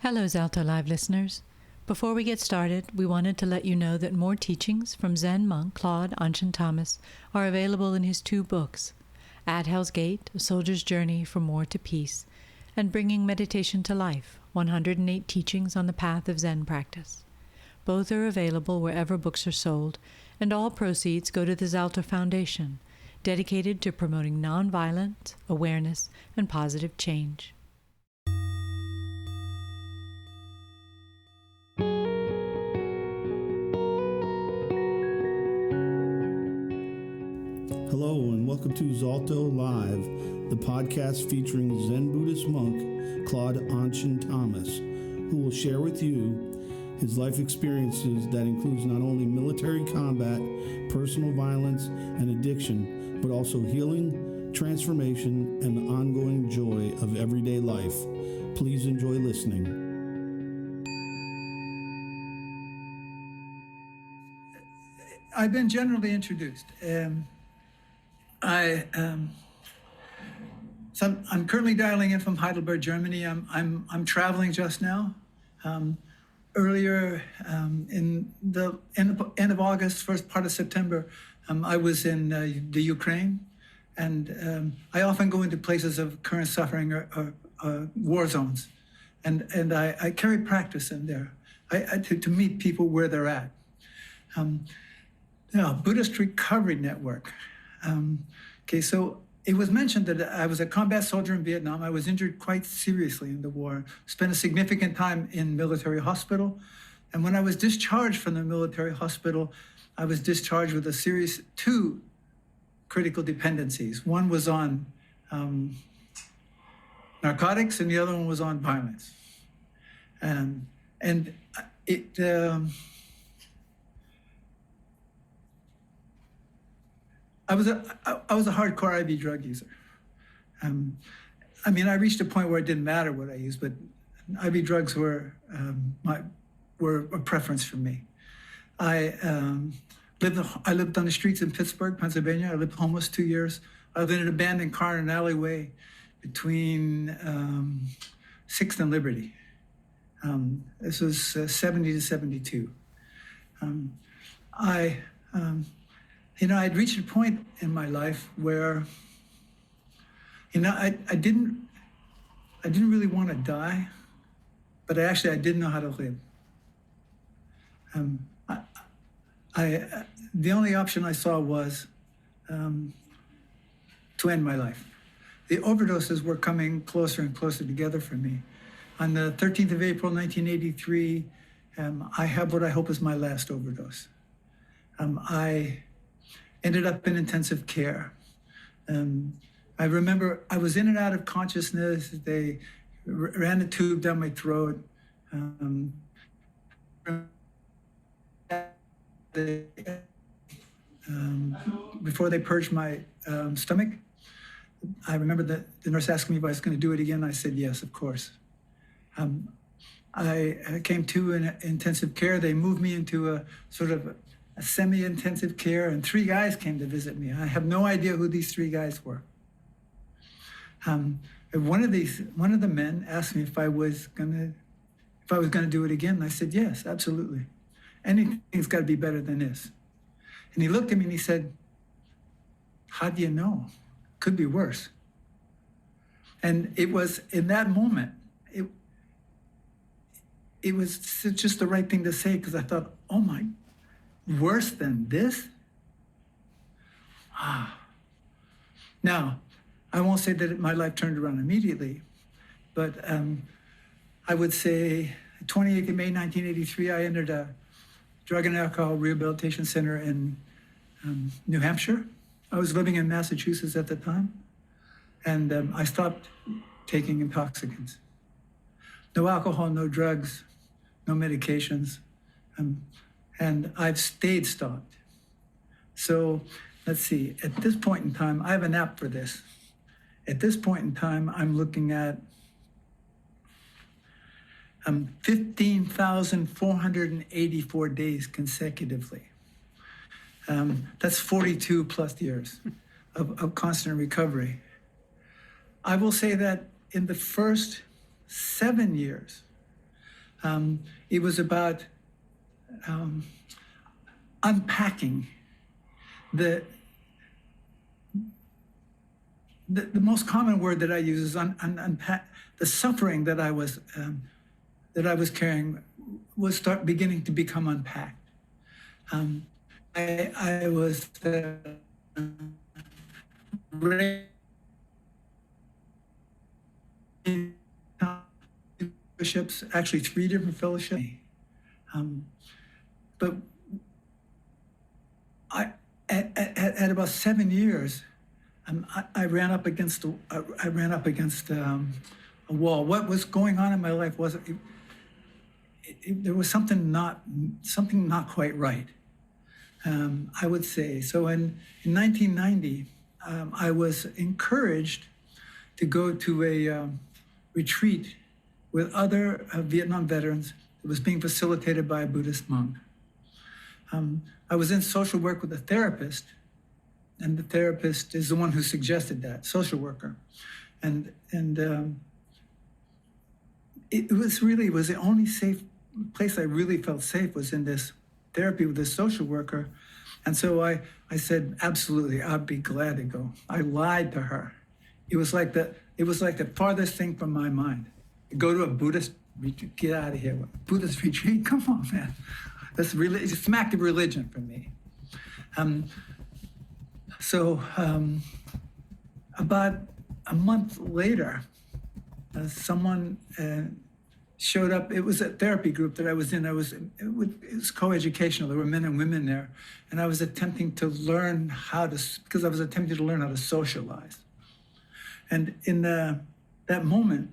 Hello, Zalto Live listeners. Before we get started, we wanted to let you know that more teachings from Zen monk Claude AnShin Thomas are available in his two books, At Hell's Gate, A Soldier's Journey from War to Peace, and Bringing Meditation to Life, 108 Teachings on the Path of Zen Practice. Both are available wherever books are sold, and all proceeds go to the Zalto Foundation, dedicated to promoting nonviolence, awareness, and positive change. Hello and welcome to Zalto Live, the podcast featuring Zen Buddhist monk Claude AnShin Thomas, who will share with you his life experiences that includes not only military combat, personal violence, and addiction, but also healing, transformation, and the ongoing joy of everyday life. Please enjoy listening. I've been generally introduced. I'm currently dialing in from Heidelberg, Germany. I'm traveling just now. Earlier in the end of August, first part of September, I was in the Ukraine, and I often go into places of current suffering or war zones, and I carry practice in there to meet people where they're at. Buddhist Recovery Network. So it was mentioned that I was a combat soldier in Vietnam. I was injured quite seriously in the war, spent a significant time in military hospital. And when I was discharged from the military hospital, I was discharged with two critical dependencies. One was on narcotics and the other one was on violence. I was a hardcore IV drug user. I reached a point where it didn't matter what I used, but IV drugs were a preference for me. I lived on the streets in Pittsburgh, Pennsylvania. I lived homeless 2 years. I lived in an abandoned car in an alleyway between 6th and Liberty. This was 70 to 72. I'd reached a point in my life where, I didn't really want to die, but I didn't know how to live. The only option I saw was to end my life. The overdoses were coming closer and closer together for me. On the 13th of April, 1983, I had what I hope is my last overdose. I ended up in intensive care. I remember I was in and out of consciousness. They ran a tube down my throat. Before they purged my stomach, I remember the nurse asked me if I was going to do it again. I said yes, of course. I came to in intensive care. They moved me into a sort of a semi-intensive care, and 3 guys came to visit me. I have no idea who these 3 guys were. One of the men asked me if I was gonna do it again, and I said yes, absolutely. Anything's got to be better than this. And he looked at me and he said, "How do you know? Could be worse." And it was in that moment, it was just the right thing to say, because I thought, oh my. Worse than this? Now, I won't say that my life turned around immediately, but I would say 28th of May, 1983, I entered a drug and alcohol rehabilitation center in New Hampshire. I was living in Massachusetts at the time, and I stopped taking intoxicants. No alcohol, no drugs, no medications. And I've stayed stopped. So let's see, at this point in time, I have an app for this. At this point in time, I'm looking at 15,484 days consecutively. That's 42 plus years of constant recovery. I will say that in the first 7 years, It was about unpacking the most common word that I use is unpack. The suffering that I was carrying was beginning to become unpacked. I was fellowships, actually 3 different fellowships. But at about 7 years, I ran up against a wall. What was going on in my life was there was something not quite right. I would say so. In 1990, I was encouraged to go to a retreat with other Vietnam veterans. It was being facilitated by a Buddhist monk. I was in social work with a therapist, and the therapist is the one who suggested that, social worker. And it was the only safe place I really felt safe was in this therapy with this social worker. And so I said, absolutely, I'd be glad to go. I lied to her. It was like the farthest thing from my mind. Go to a Buddhist retreat, get out of here. Buddhist retreat, come on, man. That's really, it's an act of religion for me. About a month later, someone showed up. It was a therapy group that I was in. It was co-educational. There were men and women there. And I was attempting to learn how to socialize. And in that moment,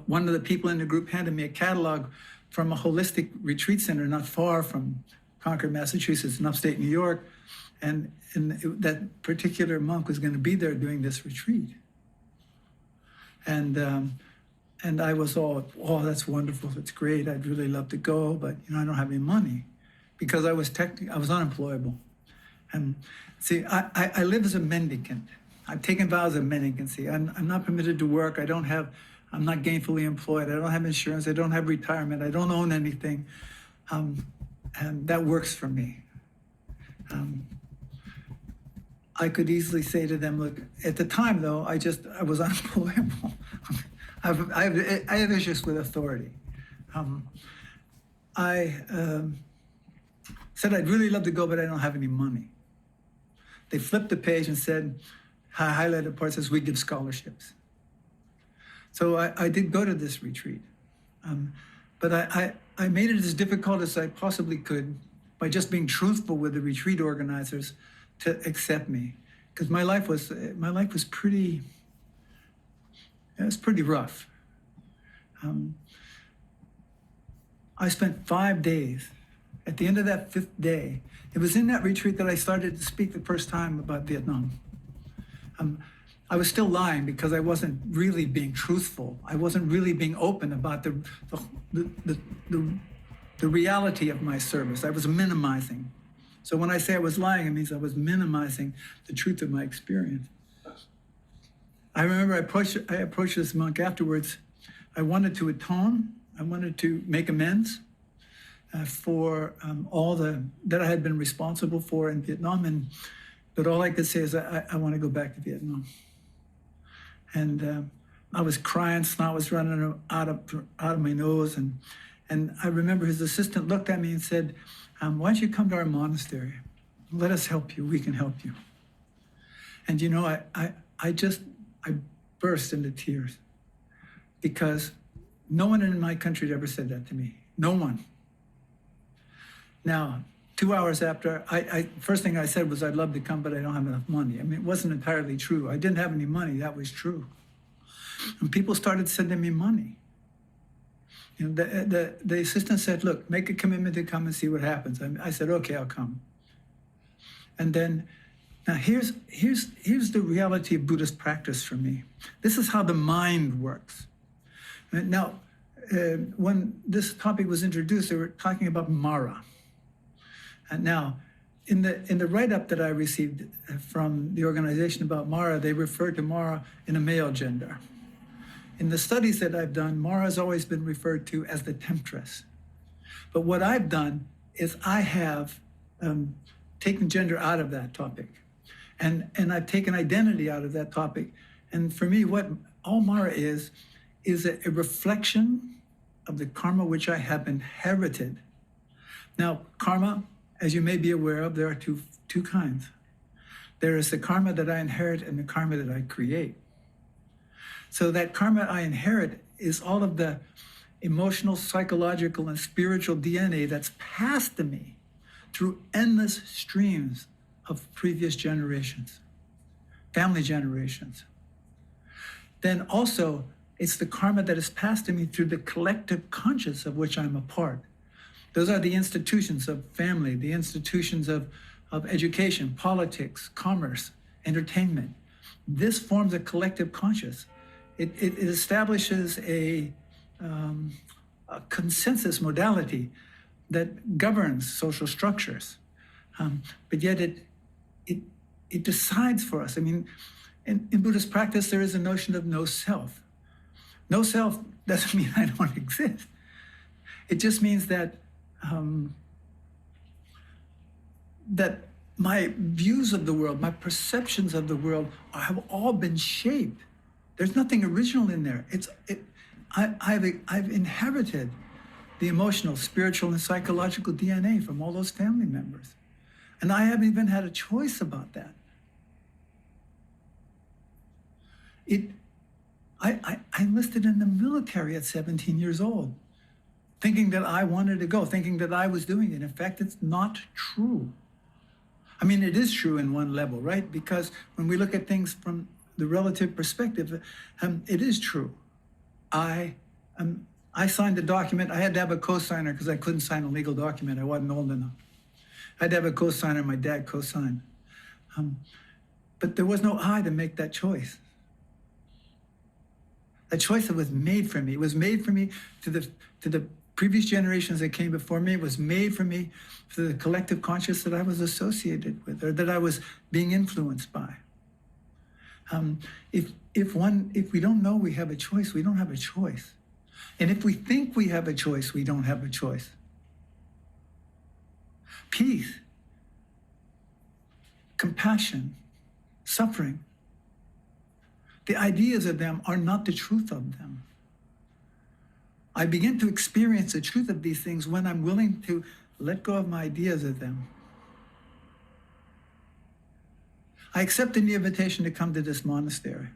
one of the people in the group handed me a catalog from a holistic retreat center not far from Concord, Massachusetts, in upstate New York. And that particular monk was going to be there doing this retreat. And I was all, oh, that's wonderful, that's great, I'd really love to go, but I don't have any money because I was unemployable. And see, I live as a mendicant. I've taken vows of mendicancy. I'm not permitted to work. I'm not gainfully employed. I don't have insurance. I don't have retirement. I don't own anything. And that works for me. I could easily say to them, look, at the time though, I was unemployable. I have issues with authority. I said I'd really love to go, but I don't have any money. They flipped the page and said, highlighted part says, we give scholarships. So I did go to this retreat. But I made it as difficult as I possibly could by just being truthful with the retreat organizers to accept me. Because my life was pretty rough. I spent 5 days. At the end of that 5th day, it was in that retreat that I started to speak the first time about Vietnam. I was still lying because I wasn't really being truthful. I wasn't really being open about the reality of my service. I was minimizing. So when I say I was lying, it means I was minimizing the truth of my experience. I remember I approached this monk afterwards. I wanted to atone. I wanted to make amends for all that I had been responsible for in Vietnam. But all I could say is I want to go back to Vietnam. And I was crying, snot was running out of my nose. And I remember his assistant looked at me and said, why don't you come to our monastery? Let us help you. We can help you. And I burst into tears because no one in my country had ever said that to me. No one. Now, 2 hours after, first thing I said was I'd love to come, but I don't have enough money. I mean, it wasn't entirely true. I didn't have any money, that was true. And people started sending me money. The assistant said, look, make a commitment to come and see what happens. I said, okay, I'll come. And then, now here's the reality of Buddhist practice for me. This is how the mind works. Now, when this topic was introduced, they were talking about Mara. And now, in the write-up that I received from the organization about Mara, they referred to Mara in a male gender. in the studies that I've done, Mara has always been referred to as the temptress. But what I've done is I have taken gender out of that topic. And I've taken identity out of that topic. And for me, what all Mara is a reflection of the karma which I have inherited. Now, karma, as you may be aware of, there are two kinds. There is the karma that I inherit and the karma that I create. So that karma I inherit is all of the emotional, psychological, and spiritual DNA that's passed to me through endless streams of previous generations, family generations. Then also, it's the karma that is passed to me through the collective conscious of which I'm a part. Those are the institutions of family, the institutions of education, politics, commerce, entertainment. This forms a collective conscious. It establishes a consensus modality that governs social structures, but yet it decides for us. I mean, in Buddhist practice, there is a notion of no self. No self doesn't mean I don't exist. It just means that that my views of the world, my perceptions of the world have all been shaped. There's nothing original in there. I've inherited the emotional, spiritual, and psychological DNA from all those family members. And I haven't even had a choice about that. I enlisted in the military at 17 years old, thinking that I wanted to go, thinking that I was doing it. In fact, it's not true. I mean, it is true in one level, right? Because when we look at things from the relative perspective, it is true. I signed the document. I had to have a co-signer because I couldn't sign a legal document. I wasn't old enough. I had to have a co-signer. My dad co-signed. But there was no I to make that choice. A choice that was made for me. It was made for me to the previous generations that came before me. It was made for me for the collective conscious that I was associated with, or that I was being influenced by. If we don't know we have a choice, we don't have a choice. And if we think we have a choice, we don't have a choice. Peace, compassion, suffering. The ideas of them are not the truth of them. I begin to experience the truth of these things when I'm willing to let go of my ideas of them. I accepted the invitation to come to this monastery.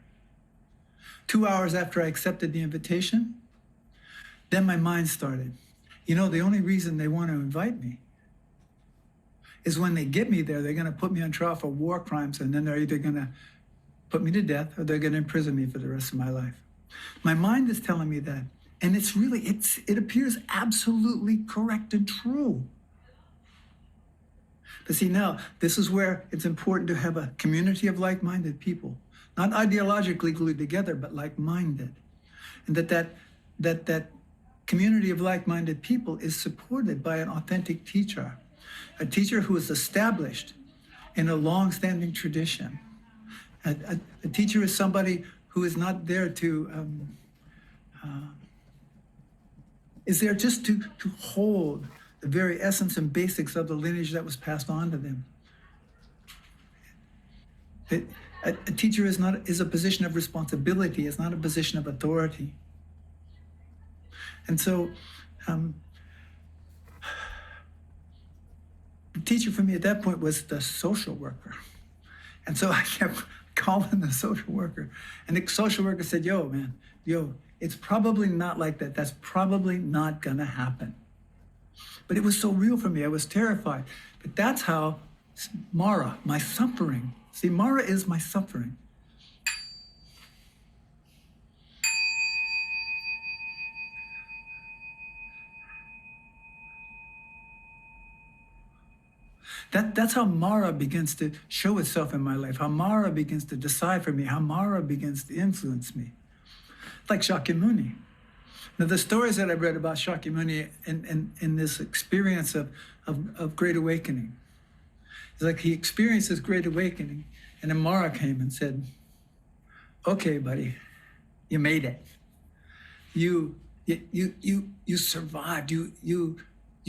2 hours after I accepted the invitation, then my mind started. You know, the only reason they want to invite me is when they get me there, they're going to put me on trial for war crimes, and then they're either going to put me to death or they're going to imprison me for the rest of my life. My mind is telling me that. And it appears absolutely correct and true. But see, now, this is where it's important to have a community of like-minded people, not ideologically glued together, but like-minded. And that community of like-minded people is supported by an authentic teacher, a teacher who is established in a long-standing tradition. A teacher is somebody who is not there is there just to hold the very essence and basics of the lineage that was passed on to them. A teacher is a position of responsibility, it's not a position of authority. And so the teacher for me at that point was the social worker. And so I kept calling the social worker. And the social worker said, yo, it's probably not like that. That's probably not gonna happen. But it was so real for me. I was terrified. But that's how Mara, my suffering. See, Mara is my suffering. That's how Mara begins to show itself in my life, how Mara begins to decide for me, how Mara begins to influence me. Like Shakyamuni. Now, the stories that I've read about Shakyamuni in this experience of Great Awakening, it's like he experienced this Great Awakening, and then Mara came and said, okay, buddy, you made it. you survived, you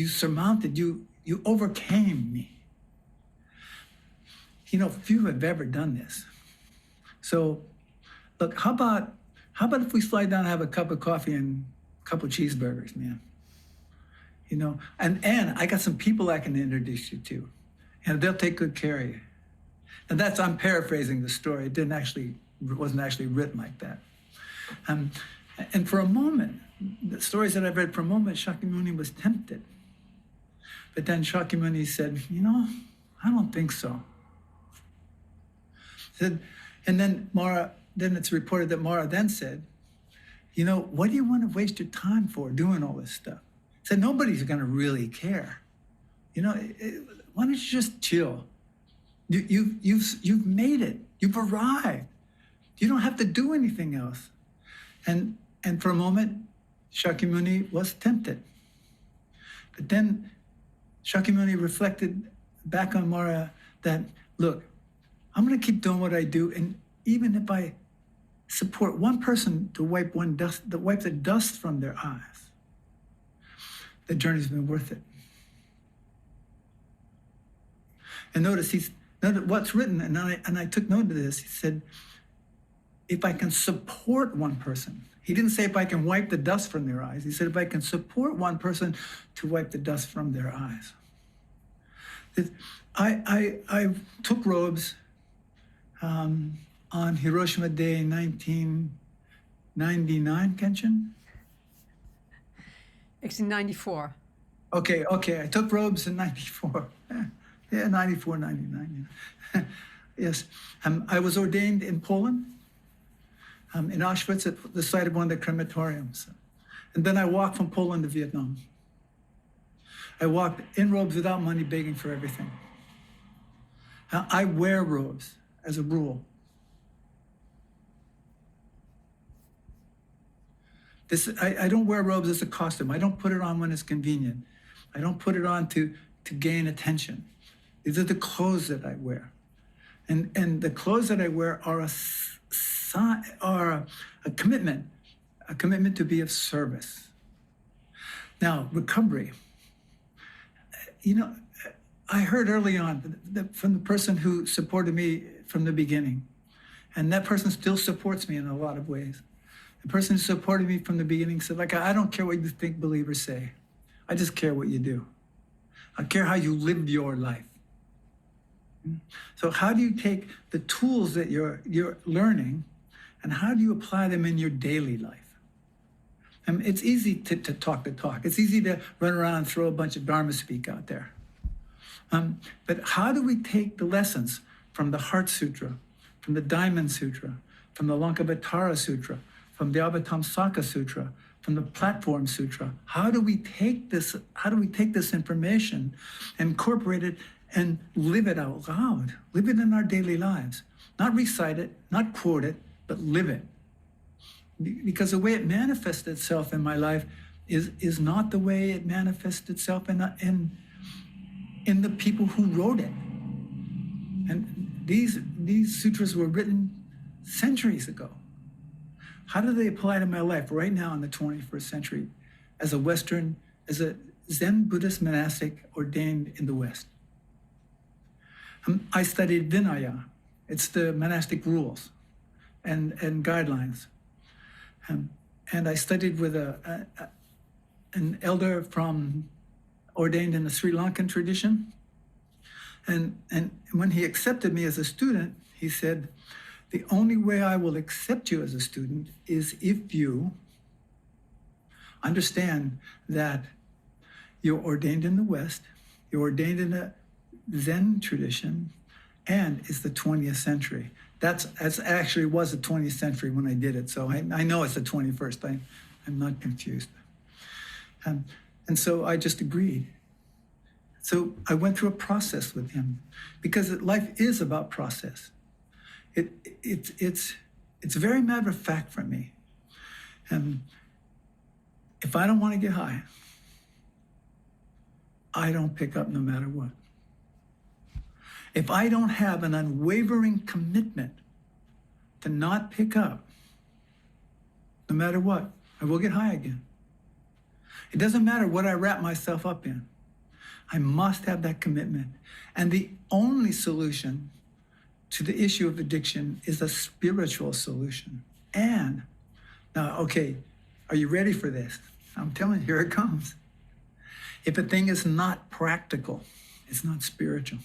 surmounted, you overcame me. Few have ever done this. So, look, how about if we slide down and have a cup of coffee and a couple of cheeseburgers, man? And I got some people I can introduce you to, and they'll take good care of you. And I'm paraphrasing the story. It wasn't actually written like that. And for a moment, the stories that I've read, for a moment, Shakyamuni was tempted. But then Shakyamuni said, I don't think so. And then it's reported that Mara then said, what do you want to waste your time for doing all this stuff? He said, nobody's going to really care. Why don't you just chill? You've made it. You've arrived. You don't have to do anything else. And for a moment, Shakyamuni was tempted. But then Shakyamuni reflected back on Mara that, look, I'm going to keep doing what I do, and even if I support one person to wipe the dust from their eyes, the journey's been worth it. And notice what's written, and I took note of this. He said, if I can support one person. He didn't say if I can wipe the dust from their eyes. He said if I can support one person to wipe the dust from their eyes. I took robes on Hiroshima Day 1999, Kenshin? It's in 94. Okay. I took robes in 94. Yeah, 94, 99. Yeah. Yes. I was ordained in Poland, in Auschwitz, at the site of one of the crematoriums. And then I walked from Poland to Vietnam. I walked in robes without money, begging for everything. I wear robes as a rule. I don't wear robes as a costume. I don't put it on when it's convenient. I don't put it on to gain attention. These are the clothes that I wear. And the clothes that I wear are a commitment to be of service. Now, recovery. I heard early on from the person who supported me from the beginning, and that person still supports me in a lot of ways. The person who supported me from the beginning said, I don't care what you think believers say. I just care what you do. I care how you live your life. So how do you take the tools that you're learning, and how do you apply them in your daily life? It's easy to talk the talk. It's easy to run around and throw a bunch of Dharma speak out there. But how do we take the lessons from the Heart Sutra, from the Diamond Sutra, from the Lankavatara Sutra, from the Abhitamsaka Sutra, from the Platform Sutra? How do we take this information, incorporate it, and live it out loud? Live it in our daily lives. Not recite it, not quote it, but live it. Because the way it manifests itself in my life is not the way it manifests itself in the people who wrote it. And these sutras were written centuries ago. How do they apply to my life right now in the 21st century as a Zen Buddhist monastic ordained in the West? I studied Vinaya. It's the monastic rules and guidelines. And I studied with an elder ordained in the Sri Lankan tradition. And when he accepted me as a student, he said, the only way I will accept you as a student is if you understand that you're ordained in the West, you're ordained in a Zen tradition, and it's the 20th century. That's actually was the 20th century when I did it, so I know it's the 21st. I'm not confused. And so I just agreed. So I went through a process with him, because life is about process. It's a very matter of fact for me. If I don't want to get high, I don't pick up no matter what. If I don't have an unwavering commitment to not pick up, no matter what, I will get high again. It doesn't matter what I wrap myself up in. I must have that commitment. And the only solution to the issue of addiction is a spiritual solution. And now, okay, are you ready for this? I'm telling you, here it comes. If a thing is not practical, it's not spiritual.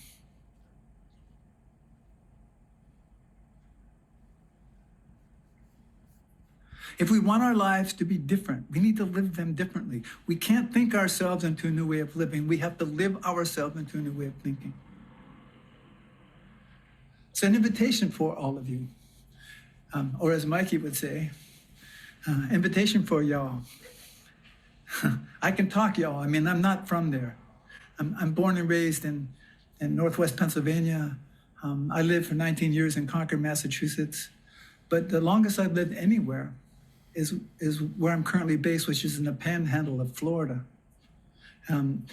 If we want our lives to be different, we need to live them differently. We can't think ourselves into a new way of living. We have to live ourselves into a new way of thinking. It's an invitation for all of you. Or as Mikey would say, invitation for y'all. I can talk, y'all. I mean, I'm not from there. I'm born and raised in Northwest Pennsylvania. I lived for 19 years in Concord, Massachusetts. But the longest I've lived anywhere is where I'm currently based, which is in the panhandle of Florida. And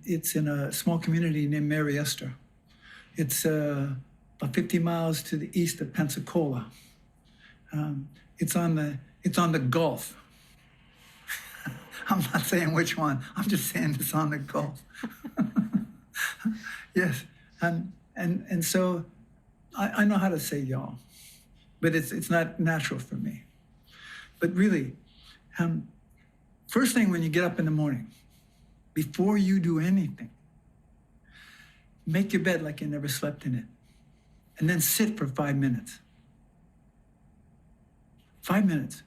it's in a small community named Mary Esther. It's about 50 miles to the east of Pensacola. It's on the Gulf. I'm not saying which one. I'm just saying it's on the Gulf. Yes, and so I know how to say y'all, but it's not natural for me. But really, first thing when you get up in the morning, before you do anything, make your bed like you never slept in it, and then sit for 5 minutes. 5 minutes,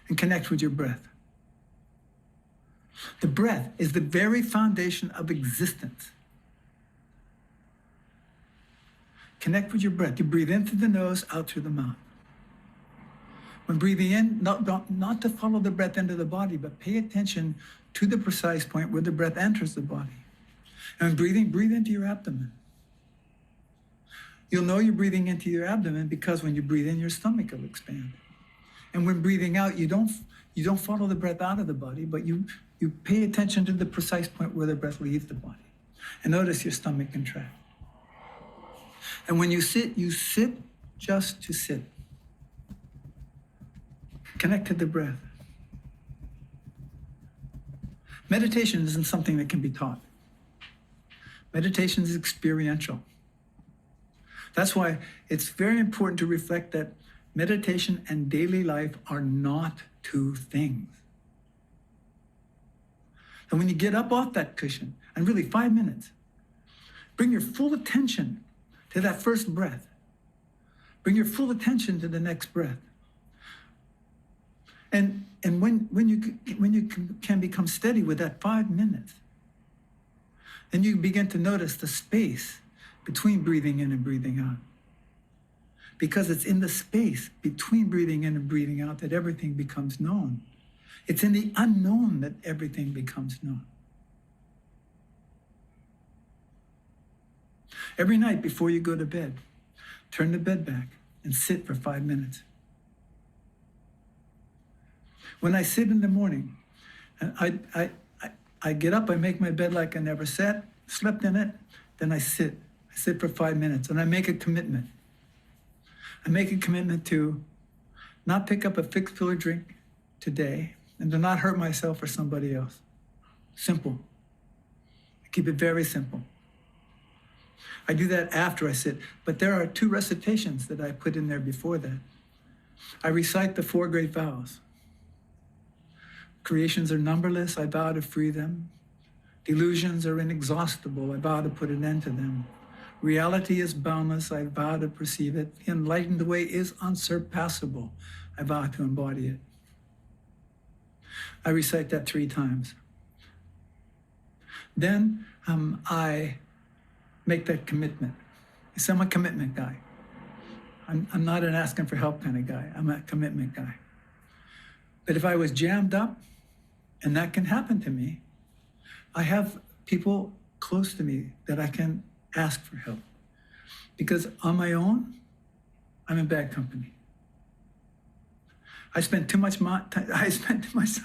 and connect with your breath. The breath is the very foundation of existence. Connect with your breath. You breathe in through the nose, out through the mouth. When breathing in, not to follow the breath into the body, but pay attention to the precise point where the breath enters the body. And when breathing, breathe into your abdomen. You'll know you're breathing into your abdomen because when you breathe in, your stomach will expand. And when breathing out, you don't follow the breath out of the body, but you pay attention to the precise point where the breath leaves the body. And notice your stomach contract. And when you sit just to sit. Connect to the breath. Meditation isn't something that can be taught. Meditation is experiential. That's why it's very important to reflect that meditation and daily life are not two things. And when you get up off that cushion, and really 5 minutes, bring your full attention to that first breath. Bring your full attention to the next breath. And when you can become steady with that 5 minutes, then you begin to notice the space between breathing in and breathing out. Because it's in the space between breathing in and breathing out that everything becomes known. It's in the unknown that everything becomes known. Every night before you go to bed, turn the bed back and sit for 5 minutes. When I sit in the morning, I get up, I make my bed like I never slept in it, then I sit. I sit for 5 minutes and I make a commitment. I make a commitment to not pick up a fixed pill or drink today and to not hurt myself or somebody else. Simple. I keep it very simple. I do that after I sit, but there are 2 recitations that I put in there before that. I recite the 4 great vows. Creations are numberless, I vow to free them. Delusions are inexhaustible, I vow to put an end to them. Reality is boundless, I vow to perceive it. The enlightened way is unsurpassable, I vow to embody it. I recite that 3 times. Then I make that commitment. I'm a commitment guy. I'm not an asking for help kind of guy. I'm a commitment guy. But if I was jammed up, and that can happen to me, I have people close to me that I can ask for help. Because on my own, I'm in bad company. I spend too much time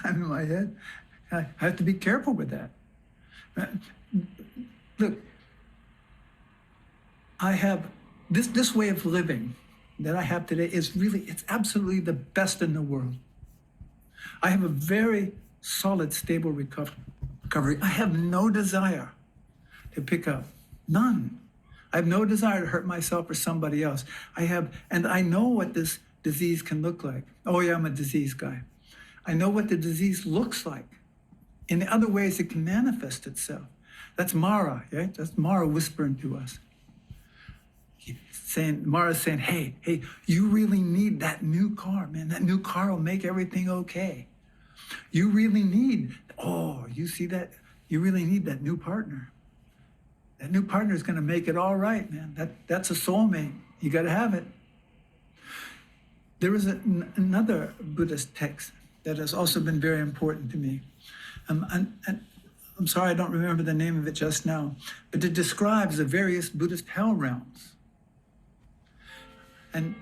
in my head. I have to be careful with that. Look, I have this way of living that I have today is really, it's absolutely the best in the world. I have a very solid, stable recovery. I have no desire to pick up, none. I have no desire to hurt myself or somebody else. And I know what this disease can look like. Oh yeah, I'm a disease guy. I know what the disease looks like. In the other ways it can manifest itself. That's Mara, right? That's Mara whispering to us. Mara's saying, hey, you really need that new car, man. That new car will make everything okay. You really need, you see that? You really need that new partner. That new partner is going to make it all right, man. That's a soulmate. You got to have it. There is another Buddhist text that has also been very important to me. I'm sorry I don't remember the name of it just now, but it describes the various Buddhist hell realms. And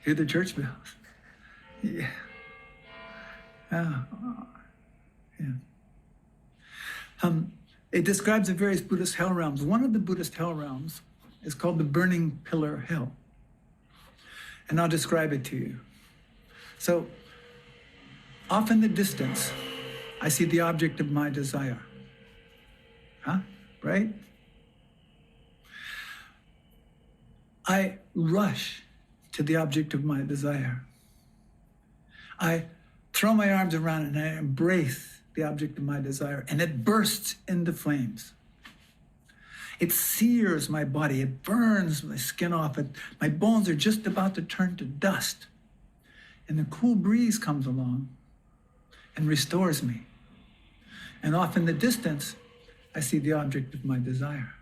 hear the church bells. Yeah. Yeah. It describes the various Buddhist hell realms. One of the Buddhist hell realms is called the burning pillar hell. And I'll describe it to you. So, off in the distance, I see the object of my desire. Right? I rush to the object of my desire. I throw my arms around it and I embrace the object of my desire, and it bursts into flames. It sears my body. It burns my skin off. My bones are just about to turn to dust. And the cool breeze comes along and restores me. And off in the distance, I see the object of my desire.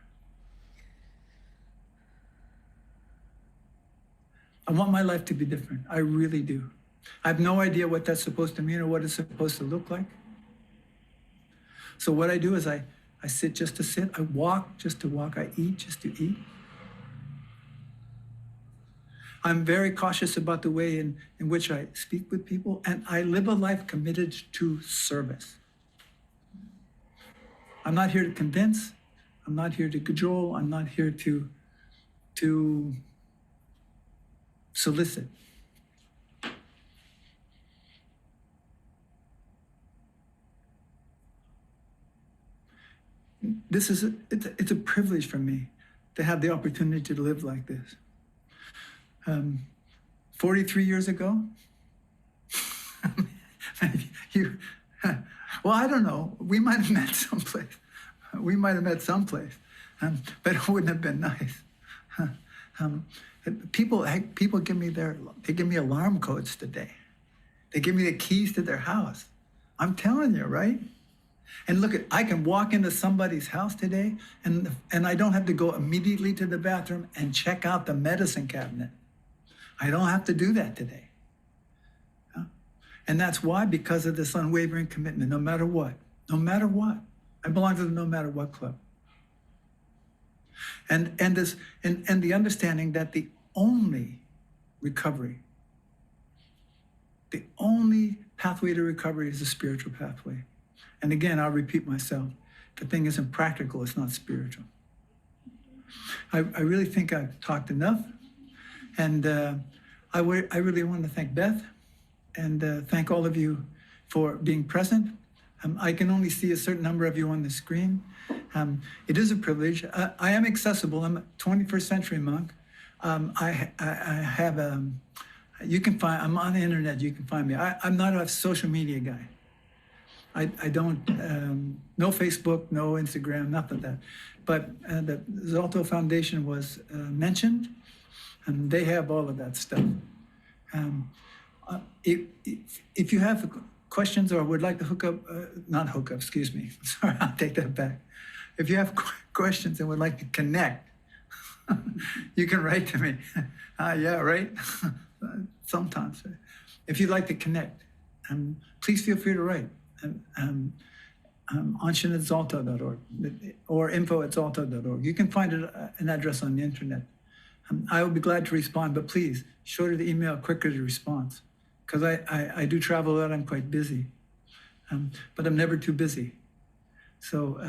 I want my life to be different. I really do. I have no idea what that's supposed to mean or what it's supposed to look like. So what I do is I sit just to sit. I walk just to walk. I eat just to eat. I'm very cautious about the way in which I speak with people, and I live a life committed to service. I'm not here to convince. I'm not here to cajole. I'm not here to solicit. It's a privilege for me to have the opportunity to live like this. 43 years ago, well, I don't know. We might have met someplace. But it wouldn't have been nice. People give me alarm codes today. They give me the keys to their house. I'm telling you, right? And look, I can walk into somebody's house today and I don't have to go immediately to the bathroom and check out the medicine cabinet. I don't have to do that today. And that's why, because of this unwavering commitment, no matter what. I belong to the no matter what club. And the understanding that the only recovery, the only pathway to recovery is a spiritual pathway. And again, I'll repeat myself. The thing isn't practical, it's not spiritual. I really think I've talked enough. And I really want to thank Beth and thank all of you for being present. I can only see a certain number of you on the screen. It is a privilege. I am accessible. I'm a 21st century monk. I have I'm on the internet, you can find me. I'm not a social media guy. I don't, no Facebook, no Instagram, nothing of that. But the Zalto Foundation was mentioned, and they have all of that stuff. If you have questions or would like to excuse me. Sorry, I'll take that back. If you have questions and would like to connect, you can write to me. Yeah, right? Sometimes. If you'd like to connect, please feel free to write. anshin@zalto.org or info@zalto.org. You can find an address on the internet. I will be glad to respond, but please, shorter the email, quicker the response. Because I do travel a lot, I'm quite busy. But I'm never too busy. So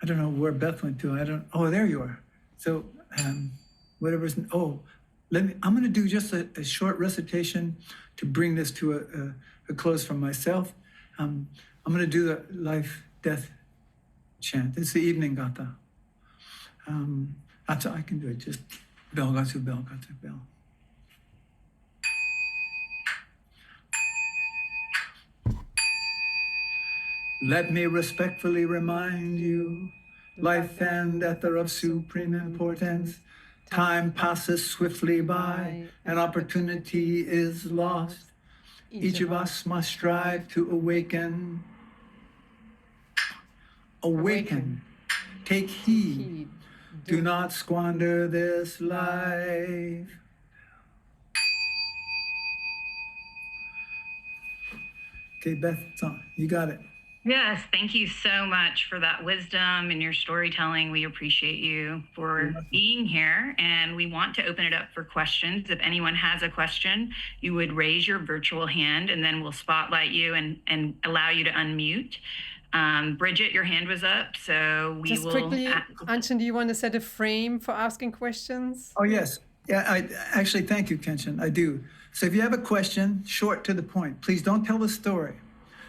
I don't know where Beth went to. Oh, there you are. So I'm going to do just a short recitation to bring this to a close for myself. I'm going to do the life-death chant. It's the evening gatha. I can do it. Just bell, gatsu, bell, gatsu, bell. Let me respectfully remind you, life and death are of supreme importance. Time passes swiftly by, and opportunity is lost. Each of us must strive to awaken. Awaken. Take heed. Do not squander this life. Okay, Beth, it's on. You got it. Yes, thank you so much for that wisdom and your storytelling. We appreciate you for being here, and we want to open it up for questions. If anyone has a question, you would raise your virtual hand, and then we'll spotlight you and allow you to unmute. Bridget, your hand was up, so we Just will... quickly, Anshin, do you want to set a frame for asking questions? Oh, yes. Yeah, I actually, thank you, Kenshin. I do. So if you have a question, short to the point, please don't tell the story.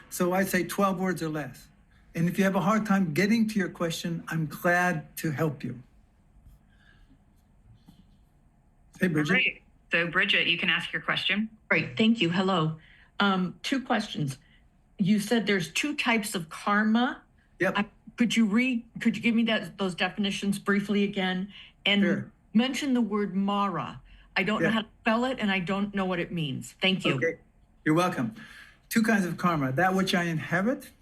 So I say 12 words or less. And if you have a hard time getting to your question, I'm glad to help you. Hey, Bridget. All right. So Bridget, you can ask your question. Great, thank you. Hello. 2 questions. You said there's 2 types of karma. Yep. Could you give me those definitions briefly again? And Sure. mention the word Mara. I don't know how to spell it, and I don't know what it means. Thank you. Okay. You're welcome. 2 kinds of karma, that which I inherit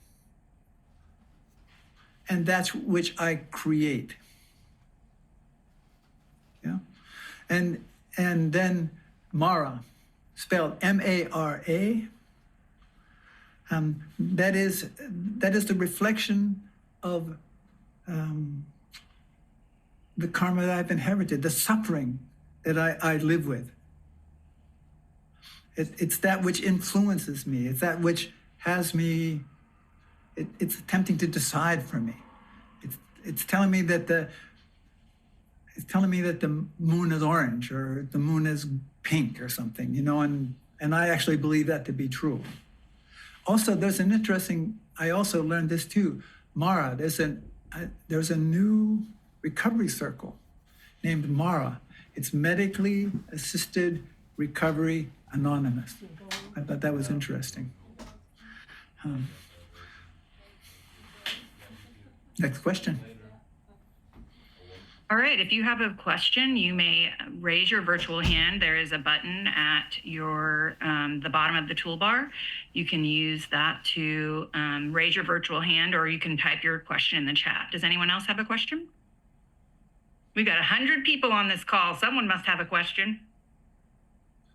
and that which I create. Yeah. And then Mara, spelled M-A-R-A. That is the reflection of the karma that I've inherited, the suffering that I live with. It's that which influences me. It's that which has me. It's attempting to decide for me. It's telling me that the moon is orange or the moon is pink or something, you know. And I actually believe that to be true. Also, there's an interesting. I also learned this too. Mara. There's a new recovery circle named Mara. It's Medically Assisted Recovery Anonymous. I thought that was interesting. Next question. All right, if you have a question, you may raise your virtual hand. There is a button at your the bottom of the toolbar. You can use that to raise your virtual hand, or you can type your question in the chat. Does anyone else have a question? We've got 100 people on this call. Someone must have a question.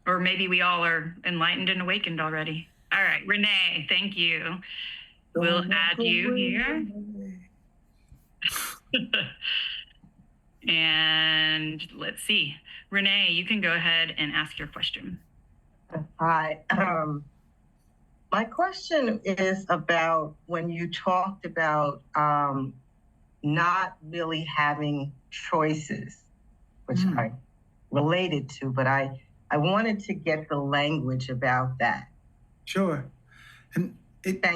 Or maybe we all are enlightened and awakened already. All right, Renee, thank you. We'll add you here. And let's see. Renee, you can go ahead and ask your question. Hi. My question is about when you talked about not really having choices, which I related to, but I wanted to get the language about that. Sure. And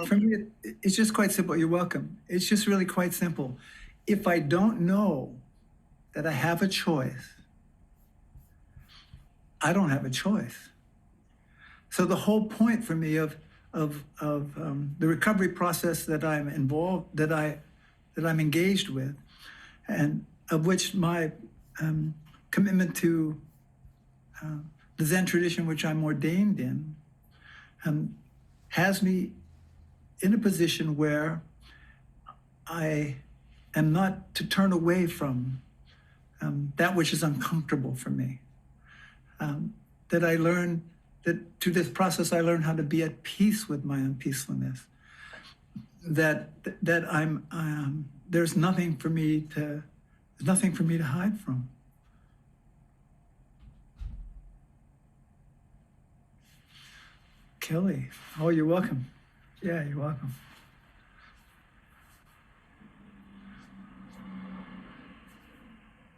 for me, it's just quite simple. You're welcome. It's just really quite simple. If I don't know that I have a choice, I don't have a choice. So the whole point for me of the recovery process that I'm involved, that I'm engaged with, and of which my commitment to the Zen tradition, which I'm ordained in, has me in a position where I am not to turn away from that which is uncomfortable for me. That I learn that through this process, I learn how to be at peace with my unpeacefulness. That I'm there's nothing for me to hide from. Kelly, oh, you're welcome. Yeah, you're welcome.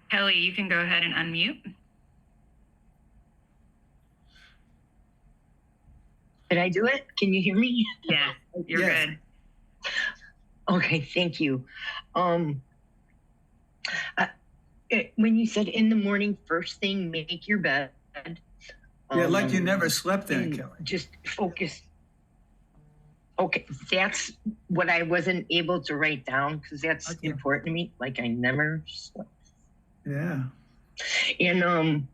Kelly, you can go ahead and unmute. Did I do it? Can you hear me? Yeah, you're Yes. good. Okay, thank you. When you said in the morning, first thing, make your bed. Yeah, like you never slept in it, and Kelly. just focus. Okay, that's what I wasn't able to write down because that's Okay. important to me. Like I never slept. Yeah. And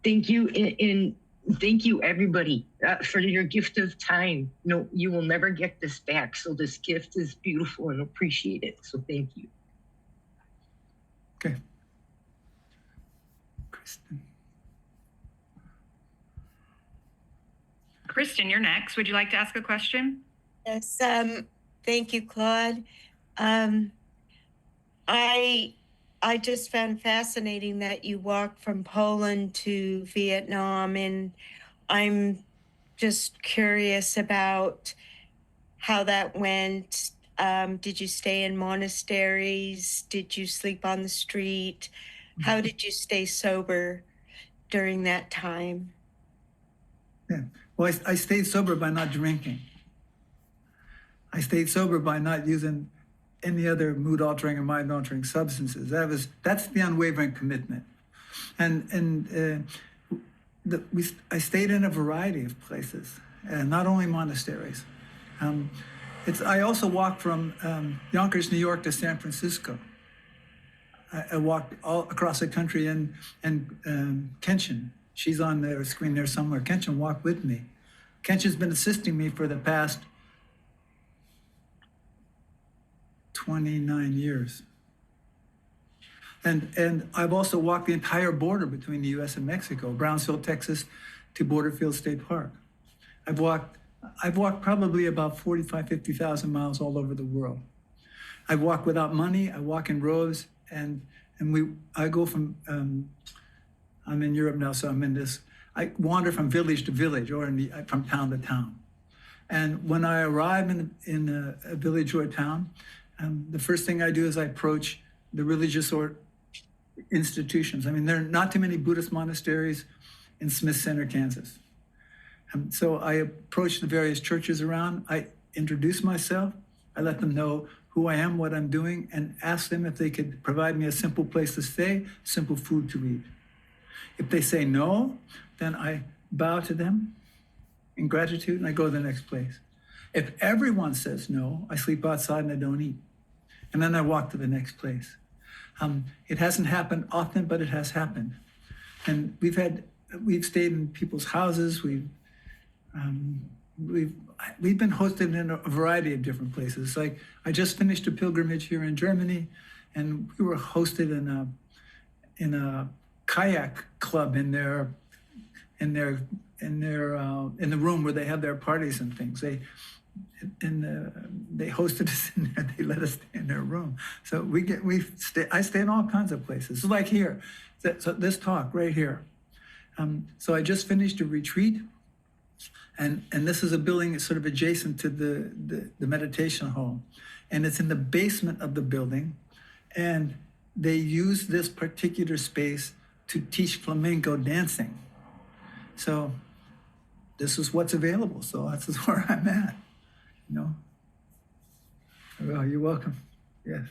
thank you, and thank you everybody for your gift of time. No, you will never get this back. So this gift is beautiful and appreciate it. So thank you. Okay. Kristen. Kristen, you're next. Would you like to ask a question? Yes, thank you, Claude. I just found fascinating that you walked from Poland to Vietnam, and I'm just curious about how that went. Did you stay in monasteries? Did you sleep on the street? How did you stay sober during that time? Yeah. Well, I stayed sober by not drinking. I stayed sober by not using any other mood-altering or mind-altering substances. That's the unwavering commitment. And I stayed in a variety of places, not only monasteries. I also walked from Yonkers, New York to San Francisco. I walked all across the country, and Kenshin, she's on the screen there somewhere. Kenshin walked with me. Kenshin's been assisting me for the past 29 years. And I've also walked the entire border between the US and Mexico, Brownsville, Texas to Borderfield State Park. I've walked probably about 50,000 miles all over the world. I walk without money, I walk in rows, and I go from, I'm in Europe now, so I wander from village to village or from town to town. And when I arrive in a village or a town, the first thing I do is I approach the religious or institutions. I mean, there are not too many Buddhist monasteries in Smith Center, Kansas. So I approach the various churches around. I introduce myself. I let them know who I am, what I'm doing, and ask them if they could provide me a simple place to stay, simple food to eat. If they say no, then I bow to them in gratitude and I go to the next place. If everyone says no, I sleep outside and I don't eat. And then I walk to the next place. It hasn't happened often, but it has happened. And we've stayed in people's houses. We've been hosted in a variety of different places. Like I just finished a pilgrimage here in Germany, and we were hosted in a kayak club in the room where they have their parties and things. They hosted us in there. They let us stay in their room. So I stay in all kinds of places. So like here, so this talk right here. So I just finished a retreat, and this is a building sort of adjacent to the meditation hall, and it's in the basement of the building, and they use this particular space to teach flamenco dancing. So this is what's available. So this is where I'm at. No. Well, you're welcome. Yes.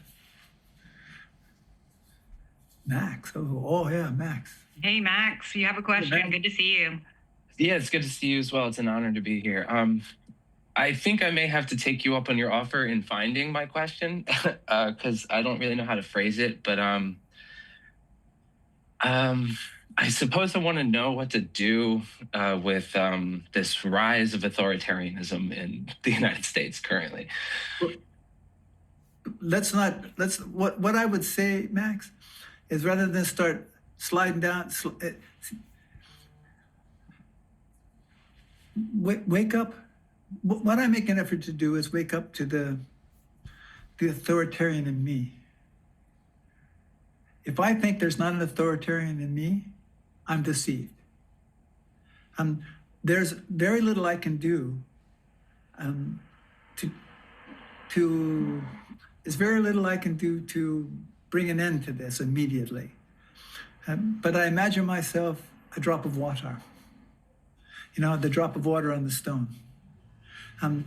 Max. Oh yeah, Max. Hey, Max, you have a question. Hey, Max. Good to see you. Yeah, it's good to see you as well. It's an honor to be here. I think I may have to take you up on your offer in finding my question because I don't really know how to phrase it. But I suppose I want to know what to do with this rise of authoritarianism in the United States currently. What I would say, Max, is rather than start sliding down, wake up. What I make an effort to do is wake up to the authoritarian in me. If I think there's not an authoritarian in me, I'm deceived. There's very little I can do there's very little I can do to bring an end to this immediately. But I imagine myself a drop of water. the drop of water on the stone. I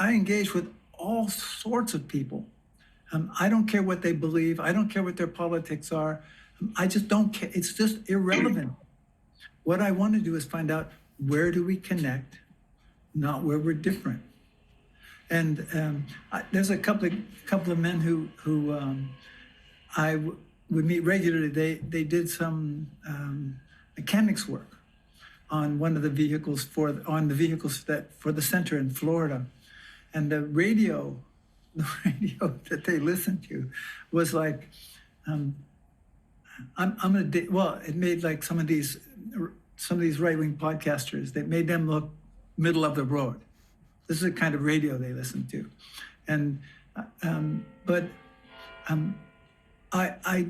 engage with all sorts of people. I don't care what they believe. I don't care what their politics are. I just don't care. It's just irrelevant. What I want to do is find out, where do we connect, not where we're different. And there's a couple of men who I would meet regularly. They did some mechanics work on one of the vehicles for the center in Florida, and the radio that they listened to was like, it made like some of these right-wing podcasters, they made them look middle of the road. This is the kind of radio they listened to. And I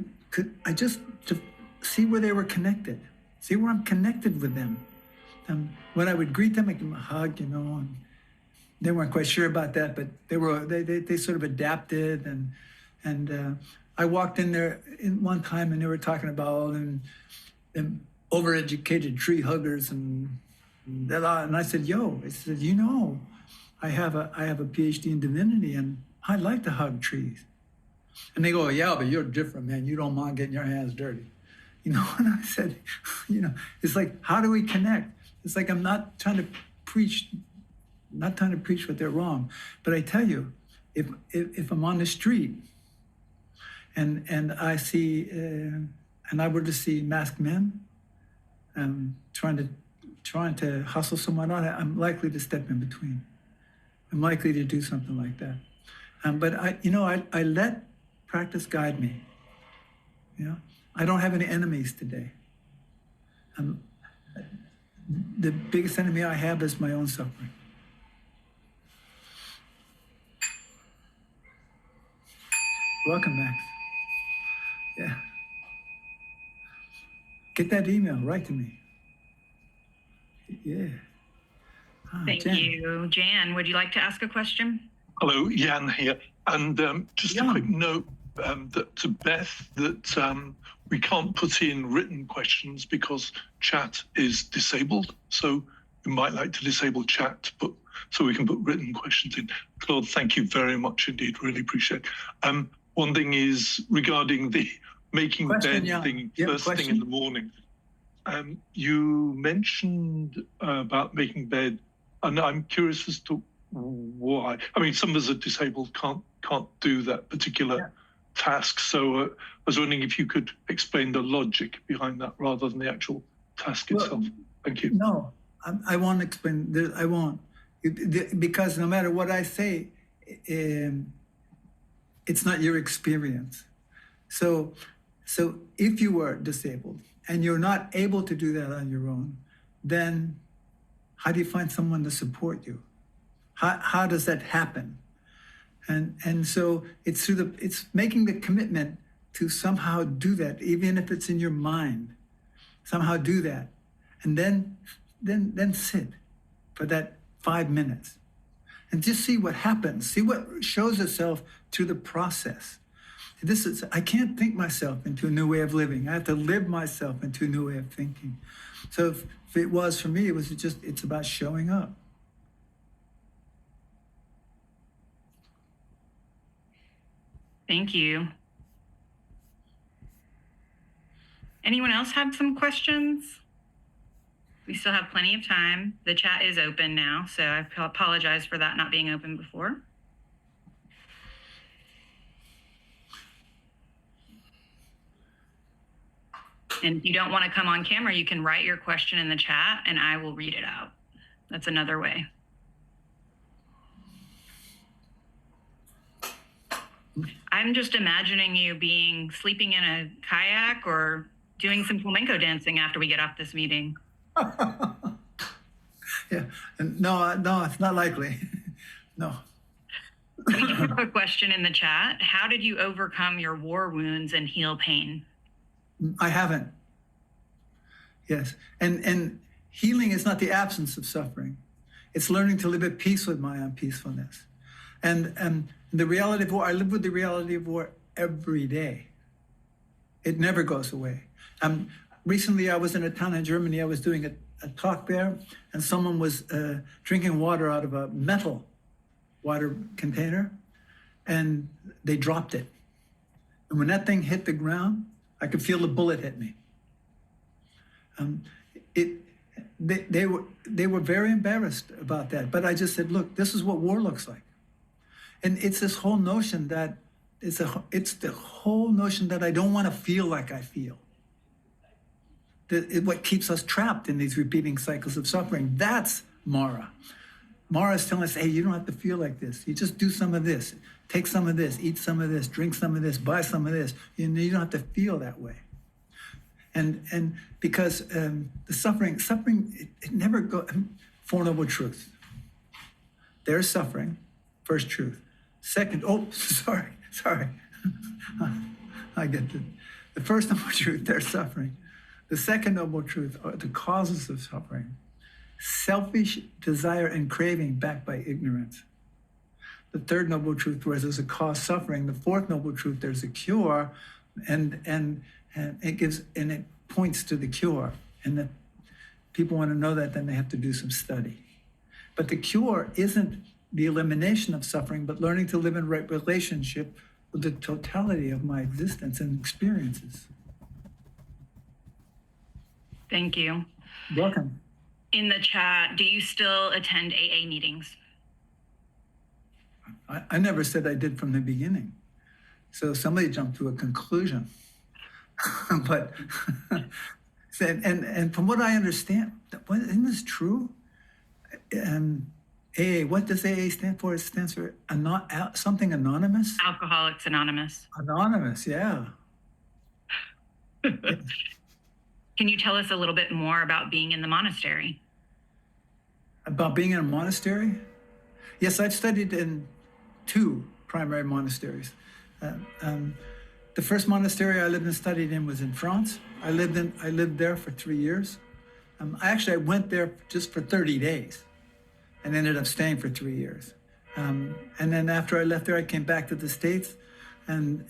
just to see where they were connected, see where I'm connected with them. When I would greet them, I give them a hug, and they weren't quite sure about that, but they sort of adapted. And I walked in there in one time, and they were talking about them overeducated tree huggers and I said, I have a PhD in divinity, and I like to hug trees. And they go, yeah, but you're different, man. You don't mind getting your hands dirty. And I said, it's like, how do we connect? It's like, I'm not trying to preach what they're wrong. But I tell you, if I'm on the street and I see, and I were to see masked men trying to hustle someone on, I'm likely to step in between. I'm likely to do something like that. But I let practice guide me. I don't have any enemies today. The biggest enemy I have is my own suffering. Welcome, Max. Yeah. Get that email, write to me. Yeah. Thank you. Jan, would you like to ask a question? Hello, Jan here. And just a quick note to Beth that we can't put in written questions because chat is disabled. So we might like to disable chat, so we can put written questions in. Claude, thank you very much indeed. Really appreciate it. One thing is regarding the making bed thing, first thing in the morning. You mentioned about making bed, and I'm curious as to why. I mean, some of us are disabled, can't do that particular task. So I was wondering if you could explain the logic behind that rather than the actual task itself. Thank you. No, I won't explain. I won't, because no matter what I say, it's not your experience. So if you were disabled and you're not able to do that on your own, then how do you find someone to support you? How does that happen? And so it's making the commitment to somehow do that, even if it's in your mind. Somehow do that, and then sit for that 5 minutes, and just see what happens. See what shows itself through the process. I can't think myself into a new way of living. I have to live myself into a new way of thinking. So if it was for me, it's about showing up. Thank you. Anyone else have some questions? We still have plenty of time. The chat is open now, so I apologize for that not being open before. And if you don't want to come on camera, you can write your question in the chat and I will read it out. That's another way. I'm just imagining you sleeping in a kayak or doing some flamenco dancing after we get off this meeting. Yeah, no, it's not likely. No. We have a question in the chat. How did you overcome your war wounds and heal pain? I haven't. Yes, and healing is not the absence of suffering. It's learning to live at peace with my unpeacefulness. And the reality of war, I live with the reality of war every day. It never goes away. recently I was in a town in Germany. I was doing a talk there, and someone was drinking water out of a metal water container, and they dropped it. And when that thing hit the ground, I could feel the bullet hit me. They were very embarrassed about that. But I just said, look, this is what war looks like. And it's this whole notion that it's the whole notion that I don't want to feel like I feel. What keeps us trapped in these repeating cycles of suffering. That's Mara. Mara is telling us, hey, you don't have to feel like this. You just do some of this, take some of this, eat some of this, drink some of this, buy some of this. You don't have to feel that way. And because the suffering, it never goes. Four Noble Truths. There's suffering, first truth. Second, sorry. I get it. The first Noble Truth, there's suffering. The second Noble Truth are the causes of suffering. Selfish desire and craving backed by ignorance. The third Noble Truth, where there's a cause suffering. The fourth Noble Truth, there's a cure, and it points to the cure. And that people want to know that, then they have to do some study. But the cure isn't the elimination of suffering, but learning to live in right relationship with the totality of my existence and experiences. Thank you. Welcome. In the chat, do you still attend AA meetings? I never said I did from the beginning. So somebody jumped to a conclusion. But, and from what I understand, isn't this true? AA, what does AA stand for? It stands for something anonymous? Alcoholics Anonymous. Anonymous, yeah. Can you tell us a little bit more about being in the monastery? About being in a monastery? Yes, I've studied in 2 primary monasteries. The first monastery I lived and studied in was in France. I lived there for 3 years. I went there just for 30 days and ended up staying for 3 years. And then after I left there, I came back to the States, and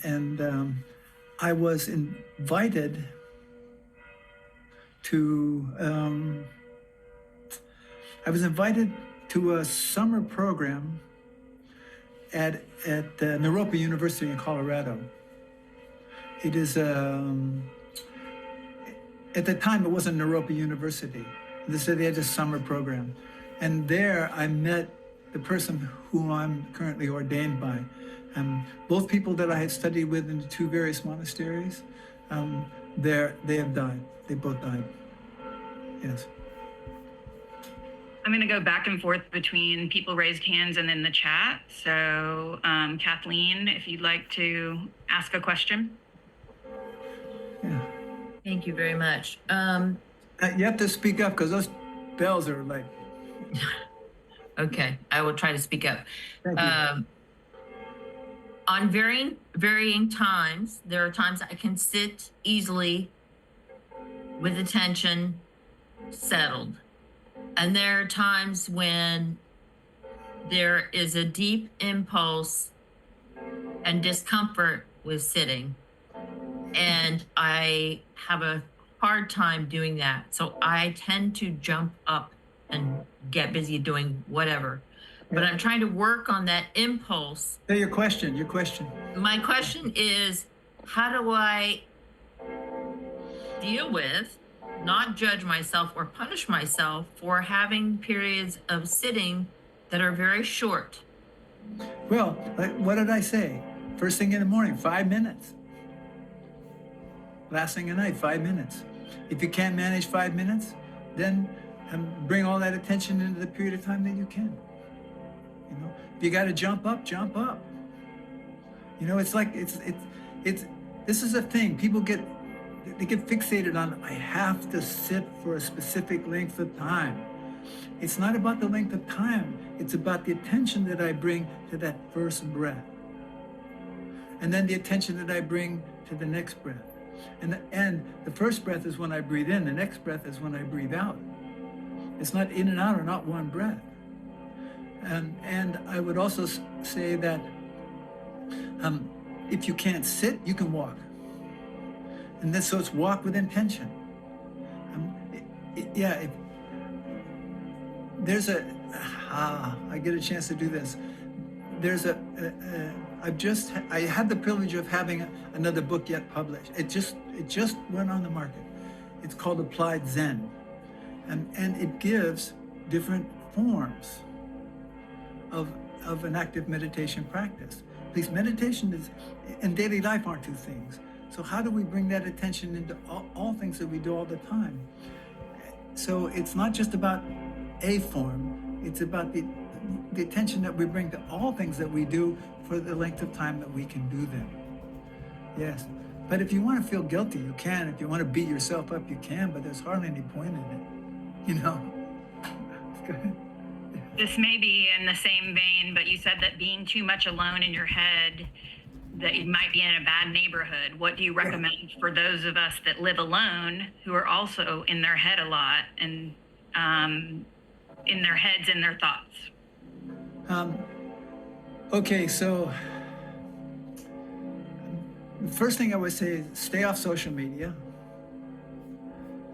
I was invited to a summer program at Naropa University in Colorado. It is at the time it wasn't Naropa University. They said they had a summer program, and there I met the person who I'm currently ordained by. Both people that I had studied with in the 2 various monasteries, they have died. They both died. Yes. I'm going to go back and forth between people raised hands and then the chat. So, Kathleen, if you'd like to ask a question. Yeah. Thank you very much. You have to speak up because those bells are like. Okay, I will try to speak up. Thank you. On varying times, there are times I can sit easily with attention settled. And there are times when there is a deep impulse and discomfort with sitting. And I have a hard time doing that. So I tend to jump up and get busy doing whatever. But I'm trying to work on that impulse. So your question. My question is, how do I deal with, not judge myself or punish myself for having periods of sitting that are very short? Well, what did I say? First thing in the morning, 5 minutes. Last thing at night, 5 minutes. If you can't manage 5 minutes, then bring all that attention into the period of time that you can. You know, if you got to jump up, jump up. You know, it's like this is a thing. People get fixated on, I have to sit for a specific length of time. It's not about the length of time. It's about the attention that I bring to that first breath. And then the attention that I bring to the next breath. And the first breath is when I breathe in. The next breath is when I breathe out. It's not in and out or not one breath. And I would also say that if you can't sit, you can walk. And then, so it's walk with intention. yeah, there's I get a chance to do this. There's I had the privilege of having another book yet published. It just went on the market. It's called Applied Zen, and it gives different forms of an active meditation practice. Because meditation and daily life aren't two things. So how do we bring that attention into all things that we do all the time? So it's not just about a form, it's about the attention that we bring to all things that we do for the length of time that we can do them. Yes. But if you want to feel guilty, you can. If you want to beat yourself up, you can, but there's hardly any point in it, you know? Go ahead. This may be in the same vein, but you said that being too much alone in your head, that you might be in a bad neighborhood. What do you recommend for those of us that live alone who are also in their head a lot and in their heads and their thoughts? Okay, so the first thing I would say is stay off social media.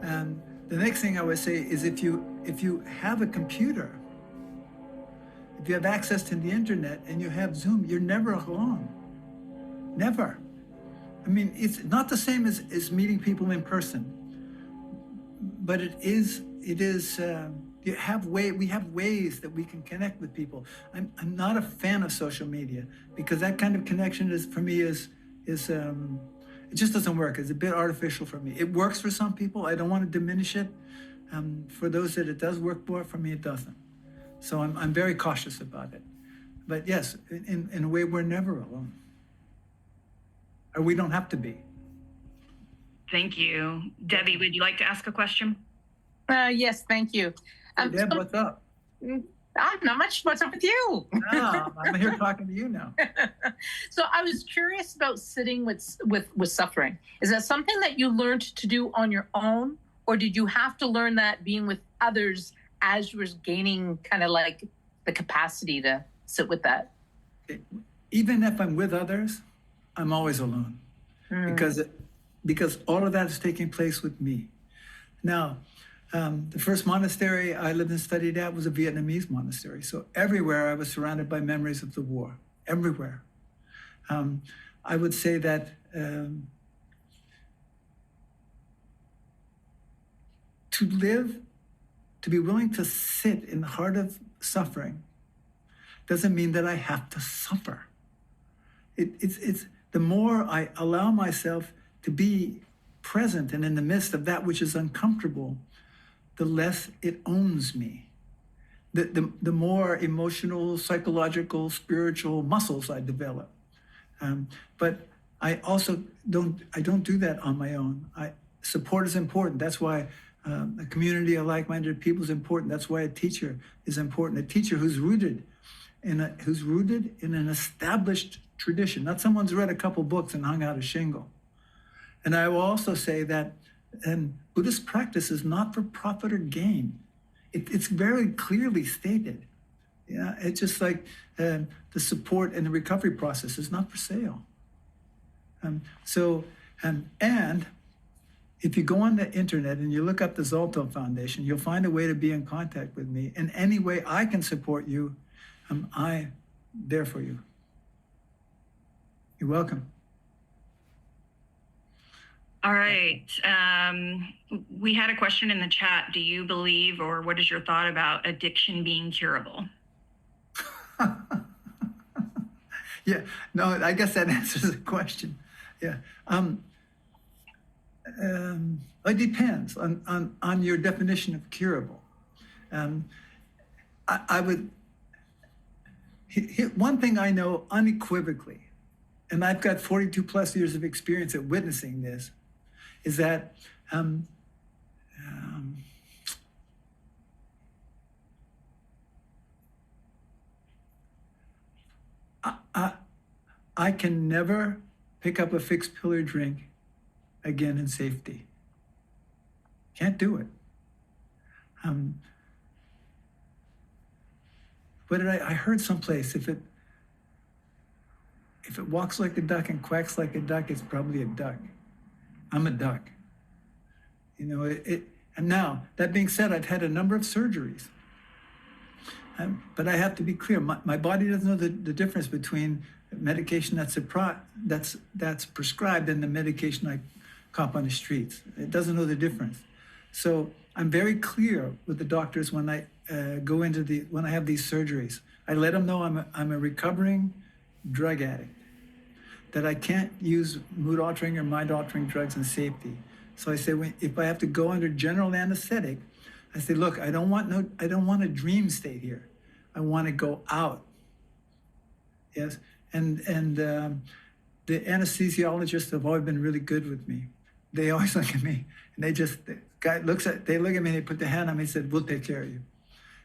And the next thing I would say is if you have a computer, if you have access to the internet and you have Zoom, you're never alone. Never. I mean, it's not the same as meeting people in person, but it is. We have ways that we can connect with people. I'm not a fan of social media because that kind of connection for me is it just doesn't work. It's a bit artificial for me. It works for some people. I don't want to diminish it. For those that it does work for me it doesn't. So I'm very cautious about it. But yes, in a way, we're never alone. Or we don't have to be. Thank you. Debbie, would you like to ask a question? Yes, thank you. Hey, Deb, what's up? Not much. What's up with you? I'm here talking to you now. So I was curious about sitting with suffering. Is that something that you learned to do on your own, or did you have to learn that being with others as you were gaining kind of like the capacity to sit with that? Even if I'm with others, I'm always alone because all of that is taking place with me. Now, the first monastery I lived and studied at was a Vietnamese monastery. So everywhere I was surrounded by memories of the war, everywhere. I would say that to be willing to sit in the heart of suffering doesn't mean that I have to suffer. It's the more I allow myself to be present and in the midst of that which is uncomfortable, the less it owns me. The more emotional, psychological, spiritual muscles I develop. But I also don't do that on my own. Support is important. That's why a community of like-minded people is important. That's why a teacher is important. A teacher who's rooted in an established tradition, not someone who's read a couple books and hung out a shingle. And I will also say that Buddhist practice is not for profit or gain. It's very clearly stated. Yeah, it's just like the support and the recovery process is not for sale. And if you go on the internet and you look up the Zolto Foundation, you'll find a way to be in contact with me. In any way I can support you, I'm there for you. You're welcome. All right. We had a question in the chat. Do you believe, or what is your thought about addiction being curable? Yeah, no, I guess that answers the question. Yeah. It depends on your definition of curable. I would, one thing I know unequivocally, and I've got 42 plus years of experience at witnessing this, is that I can never pick up a fixed pillar drink again in safety. Can't do it. What did I heard someplace, if it walks like a duck and quacks like a duck, it's probably a duck. I'm a duck. You know, And now, that being said, I've had a number of surgeries. But I have to be clear, my body doesn't know the difference between medication that's prescribed and the medication I cop on the streets. It doesn't know the difference. So I'm very clear with the doctors when I when I have these surgeries. I let them know I'm a recovering drug addict, that I can't use mood-altering or mind-altering drugs in safety. So I say, if I have to go under general anesthetic, I say, look, I don't want a dream state here. I want to go out. Yes, and the anesthesiologists have always been really good with me. They always look at me, and they look at me, and they put their hand on me and said, "We'll take care of you."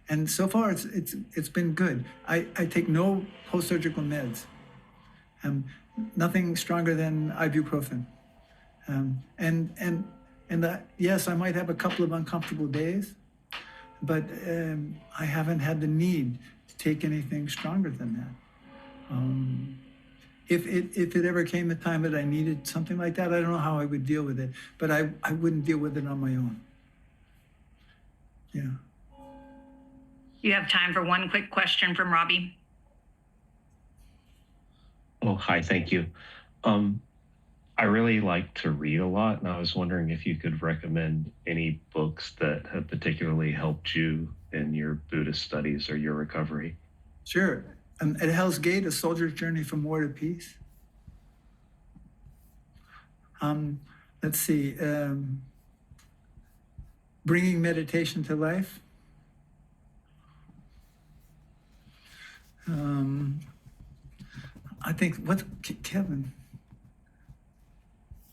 And so far, it's been good. I take no post-surgical meds, nothing stronger than ibuprofen. Yes, I might have a couple of uncomfortable days, but I haven't had the need to take anything stronger than that. If it ever came a time that I needed something like that, I don't know how I would deal with it, but I wouldn't deal with it on my own. Yeah. You have time for one quick question from Robbie. Oh, hi, thank you. I really like to read a lot, and I was wondering if you could recommend any books that have particularly helped you in your Buddhist studies or your recovery. Sure. At Hell's Gate, A Soldier's Journey from War to Peace. Let's see. Bringing Meditation to Life. I think, what's Kevin?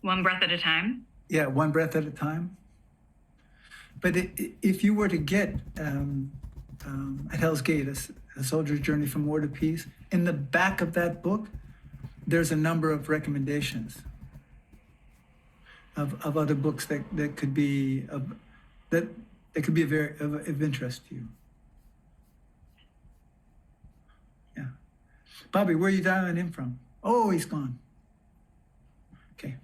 One Breath at a Time. Yeah, One Breath at a Time. But if you were to get at Hell's Gate, A Soldier's Journey from War to Peace, in the back of that book, there's a number of recommendations of other books that could be of interest to you. Yeah, Bobby, where are you dialing in from? Oh, he's gone. Okay.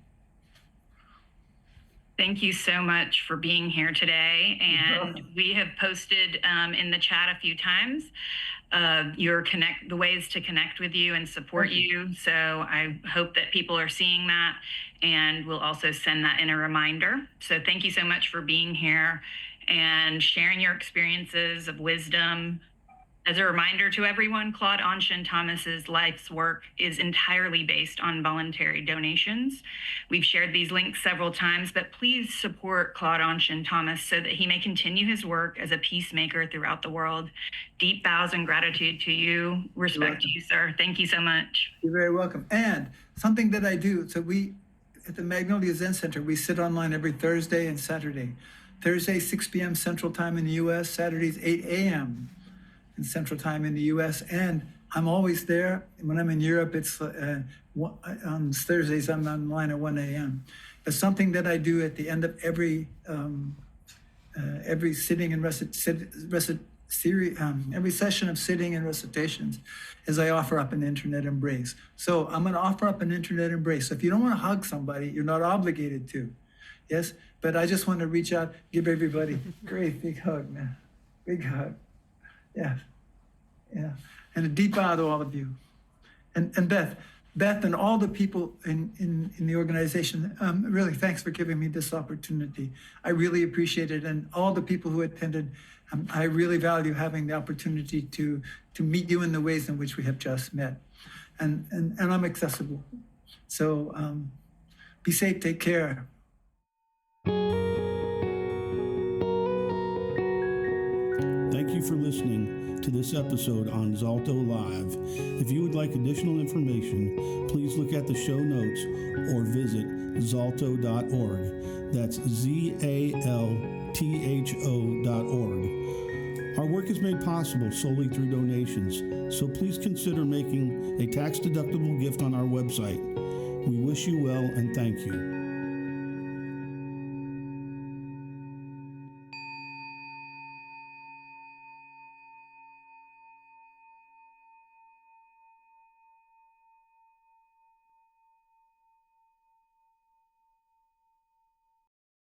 Thank you so much for being here today. And we have posted in the chat a few times the ways to connect with you and support you. So I hope that people are seeing that, and we'll also send that in a reminder. So thank you so much for being here and sharing your experiences of wisdom. As a reminder to everyone, Claude AnShin Thomas's life's work is entirely based on voluntary donations. We've shared these links several times, but please support Claude AnShin Thomas so that he may continue his work as a peacemaker throughout the world. Deep bows and gratitude to you. Respect to you, sir. Thank you so much. You're very welcome. And something that I do, so we, at the Magnolia Zen Center, we sit online every Thursday and Saturday. Thursday, 6 p.m. Central Time in the U.S., Saturdays, 8 a.m. in Central Time in the U.S., and I'm always there. When I'm in Europe, it's on Thursdays, I'm online at 1 a.m. It's something that I do at the end of every sitting and every session of sitting and recitations, is I offer up an internet embrace. So I'm going to offer up an internet embrace. So if you don't want to hug somebody, you're not obligated to. Yes, but I just want to reach out, give everybody a great big hug, man, big hug. Yeah, yeah, and a deep bow to all of you, and Beth, and all the people in the organization. Really, thanks for giving me this opportunity. I really appreciate it, and all the people who attended. I really value having the opportunity to meet you in the ways in which we have just met, and I'm accessible. So be safe, take care. Thank you for listening to this episode on Zalto Live. If you would like additional information, please look at the show notes or visit zalto.org. That's ZALTHO.org. Our work is made possible solely through donations, so please consider making a tax-deductible gift on our website. We wish you well and thank you.